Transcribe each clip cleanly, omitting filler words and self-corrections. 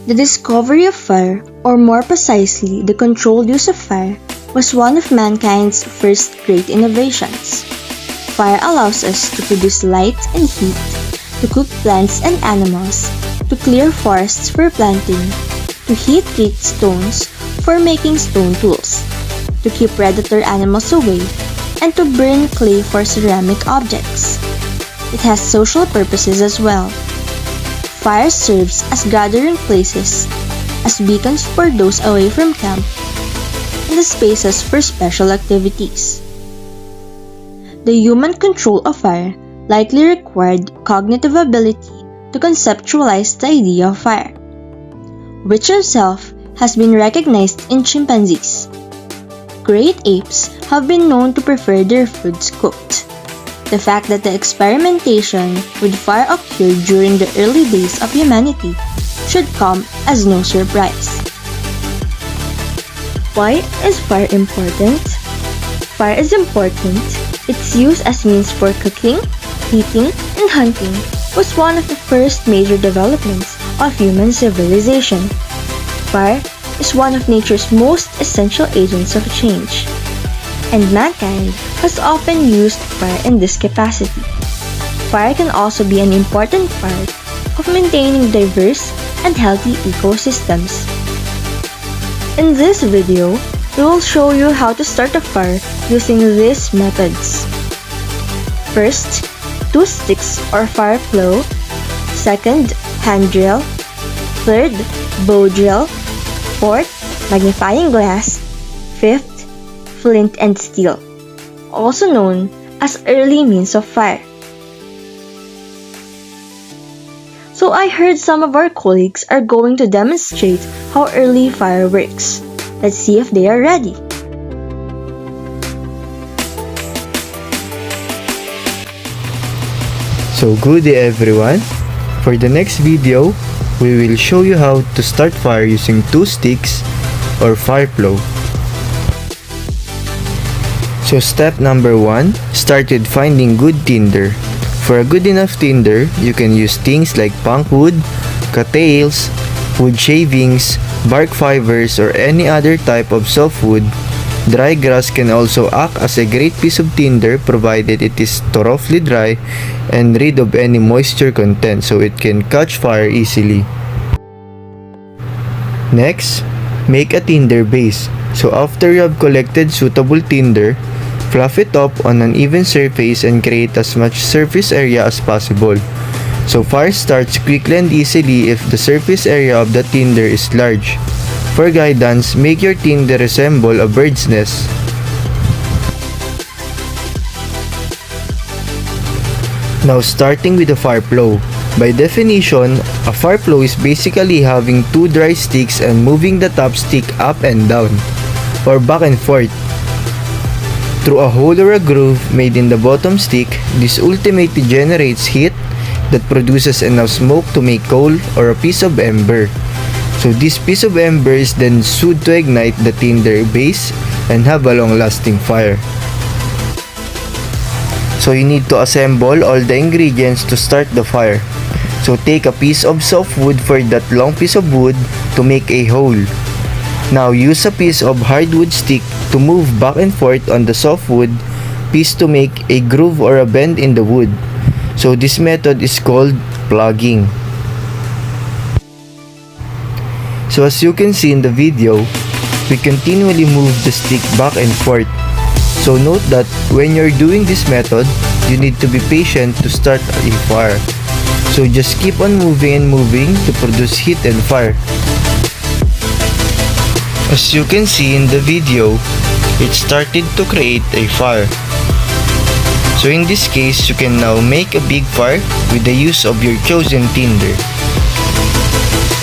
The discovery of fire, or more precisely, the controlled use of fire, was one of mankind's first great innovations. Fire allows us to produce light and heat, to cook plants and animals, to clear forests for planting, to heat-treat stones for making stone tools, to keep predator animals away, and to burn clay for ceramic objects. It has social purposes as well. Fire serves as gathering places, as beacons for those away from camp, and as spaces for special activities. The human control of fire likely required cognitive ability to conceptualize the idea of fire, which itself has been recognized in chimpanzees. Great apes have been known to prefer their foods cooked. The fact that the experimentation with fire occurred during the early days of humanity should come as no surprise. Why is fire important? Fire is important. Its use as means for cooking, heating, and hunting was one of the first major developments of human civilization. Fire is one of nature's most essential agents of change, and mankind has often used fire in this capacity. Fire can also be an important part of maintaining diverse and healthy ecosystems. In this video, we will show you how to start a fire using these methods. First, 2 sticks or fire plow. Second, hand drill. Third, bow drill. Fourth, magnifying glass. Fifth, flint and steel, also known as early means of fire. So I heard some of our colleagues are going to demonstrate how early fire works. Let's see if they are ready. So good day everyone. For the next video, we will show you how to start fire using 2 sticks or fire plow. So step number 1, start with finding good tinder. For a good enough tinder, you can use things like punk wood, cattails, wood shavings, bark fibers, or any other type of softwood. Dry grass can also act as a great piece of tinder provided it is thoroughly dry and rid of any moisture content so it can catch fire easily. Next, make a tinder base. So after you have collected suitable tinder, fluff it up on an even surface and create as much surface area as possible. So fire starts quickly and easily if the surface area of the tinder is large. For guidance, make your tinder resemble a bird's nest. Now starting with the fire plow. By definition, a fire plow is basically having 2 dry sticks and moving the top stick up and down, or back and forth, through a hole or a groove made in the bottom stick. This ultimately generates heat that produces enough smoke to make coal or a piece of ember. So this piece of ember is then sewed to ignite the tinder base and have a long-lasting fire. So you need to assemble all the ingredients to start the fire. So take a piece of softwood for that long piece of wood to make a hole. Now use a piece of hardwood stick to move back and forth on the softwood piece to make a groove or a bend in the wood. So this method is called plugging. So as you can see in the video, we continually move the stick back and forth. So note that when you're doing this method, you need to be patient to start a fire. So just keep on moving and moving to produce heat and fire. As you can see in the video, it started to create a fire. So in this case, you can now make a big fire with the use of your chosen tinder.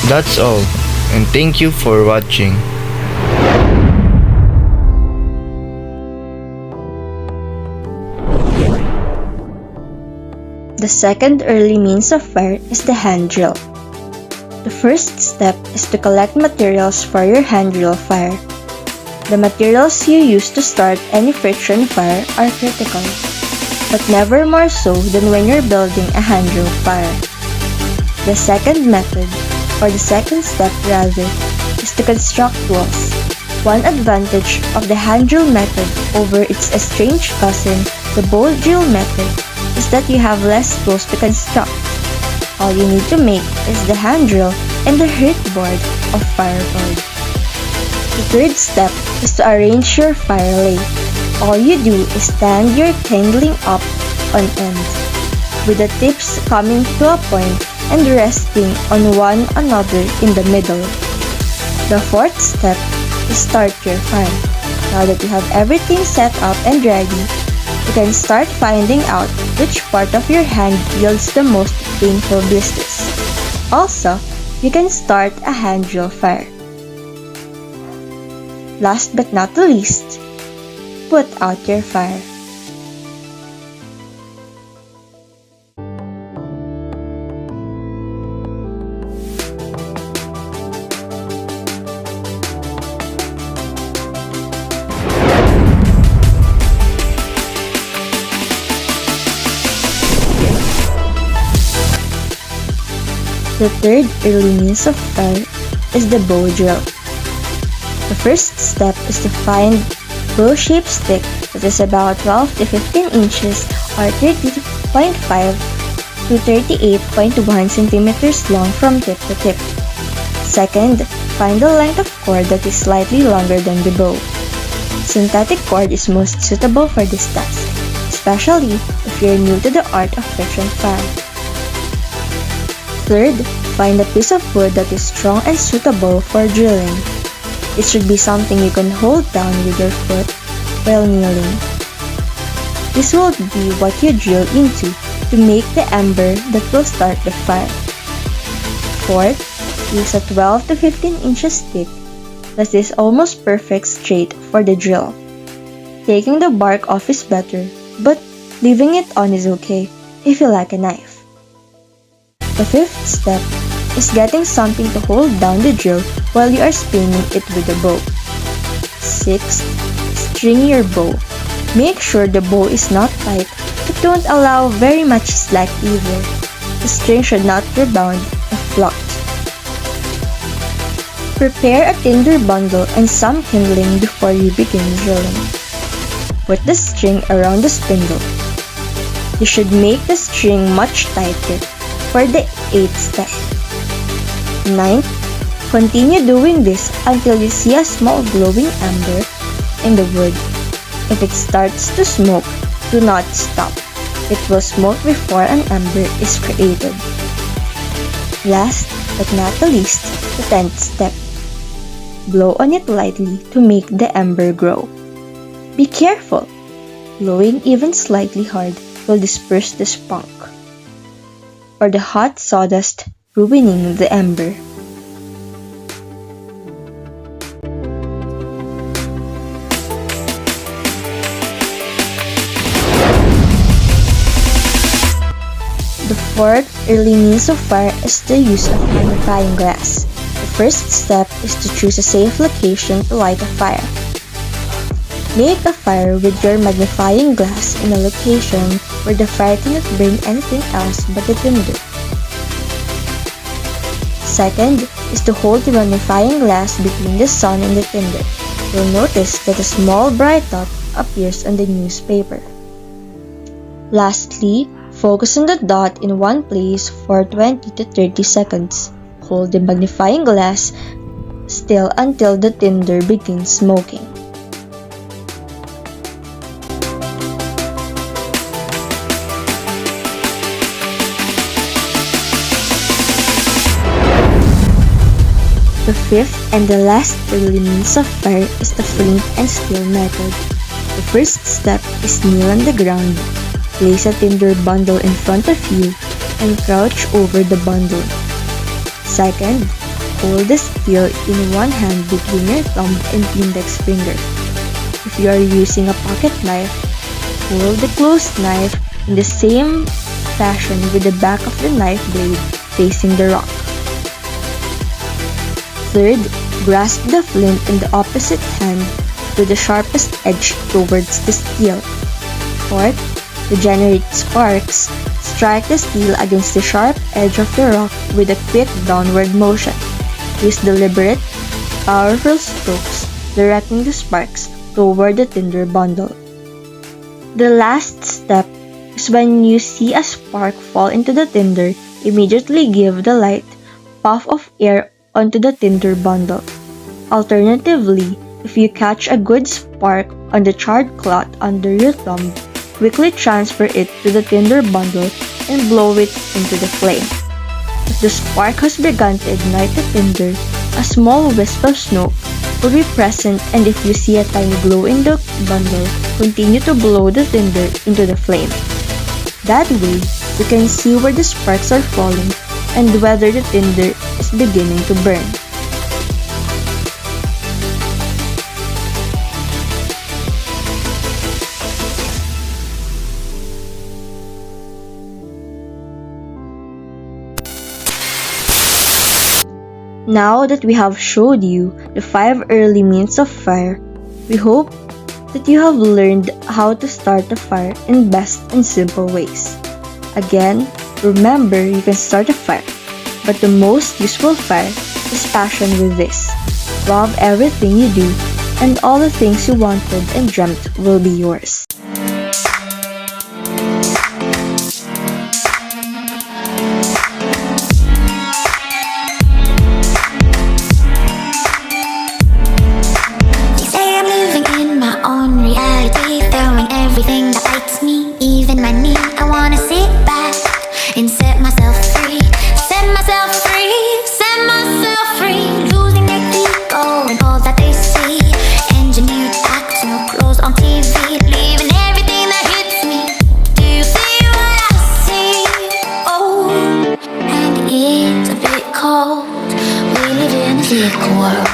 That's all, and thank you for watching. The second early means of fire is the hand drill. The first step is to collect materials for your hand drill fire. The materials you use to start any friction fire are critical, but never more so than when you're building a hand drill fire. The second method or the second step rather, is to construct walls. One advantage of the hand drill method over its estranged cousin, the bow drill method, is that you have less tools to construct. All you need to make is the hand drill and the hurt board of fireboard. The third step is to arrange your fire lay. All you do is stand your kindling up on end, with the tips coming to a point and resting on one another in the middle. The fourth step is start your fire. Now that you have everything set up and ready, you can start finding out which part of your hand yields the most painful blisters. Also, you can start a hand drill fire. Last but not the least, put out your fire. The third early means of fire is the bow drill. The first step is to find bow-shaped stick that is about 12 to 15 inches or 30.5 to 38.1 centimeters long from tip to tip. Second, find the length of cord that is slightly longer than the bow. Synthetic cord is most suitable for this task, especially if you're new to the art of friction fire. Third, find a piece of wood that is strong and suitable for drilling. It should be something you can hold down with your foot while kneeling. This will be what you drill into to make the ember that will start the fire. Fourth, use a 12 to 15 inches stick that is almost perfect straight for the drill. Taking the bark off is better, but leaving it on is okay if you like a knife. The fifth step is getting something to hold down the drill while you are spinning it with a bow. Sixth, string your bow. Make sure the bow is not tight, but don't allow very much slack either. The string should not rebound if plucked. Prepare a tinder bundle and some kindling before you begin drilling. Put the string around the spindle. You should make the string much tighter for the 8th step. 9th, continue doing this until you see a small glowing ember in the wood. If it starts to smoke, do not stop. It will smoke before an ember is created. Last but not the least, the 10th step. Blow on it lightly to make the ember grow. Be careful! Blowing even slightly hard will disperse the spunk, or the hot sawdust ruining the ember. The fourth early means of fire is the use of magnifying glass. The first step is to choose a safe location to light a fire. Make a fire with your magnifying glass in a location where the fire cannot burn anything else but the tinder. Second is to hold the magnifying glass between the sun and the tinder. You'll notice that a small bright dot appears on the newspaper. Lastly, focus on the dot in one place for 20 to 30 seconds. Hold the magnifying glass still until the tinder begins smoking. The fifth and the last early means of fire is the flint and steel method. The first step is kneel on the ground, place a tinder bundle in front of you, and crouch over the bundle. Second, hold the steel in one hand between your thumb and index finger. If you are using a pocket knife, hold the closed knife in the same fashion with the back of the knife blade facing the rock. Third, grasp the flint in the opposite hand with the sharpest edge towards the steel. Fourth, to generate sparks, Strike the steel against the sharp edge of the rock with a quick downward motion. Use deliberate, powerful strokes, directing the sparks toward the tinder bundle. The last step is when you see a spark fall into the tinder, immediately give the light puff of air onto the tinder bundle. Alternatively, if you catch a good spark on the charred cloth under your thumb, quickly transfer it to the tinder bundle and blow it into the flame. If the spark has begun to ignite the tinder, a small wisp of smoke will be present, and if you see a tiny glow in the bundle, continue to blow the tinder into the flame. That way, you can see where the sparks are falling and whether the tinder is beginning to burn. Now that we have showed you the 5 early means of fire, we hope that you have learned how to start a fire in best and simple ways. Again, remember you can start a fire, but the most useful fire is passion with this. Love everything you do, and all the things you wanted and dreamt will be yours. Everything that bites me, even my knee, I wanna sit back and set myself free. Set myself free, set myself free. Losing their ego and all that they see. Engineered acts, no clothes on TV. Leaving everything that hits me. Do you see what I see? Oh, and it's a bit cold. We live in a sick world.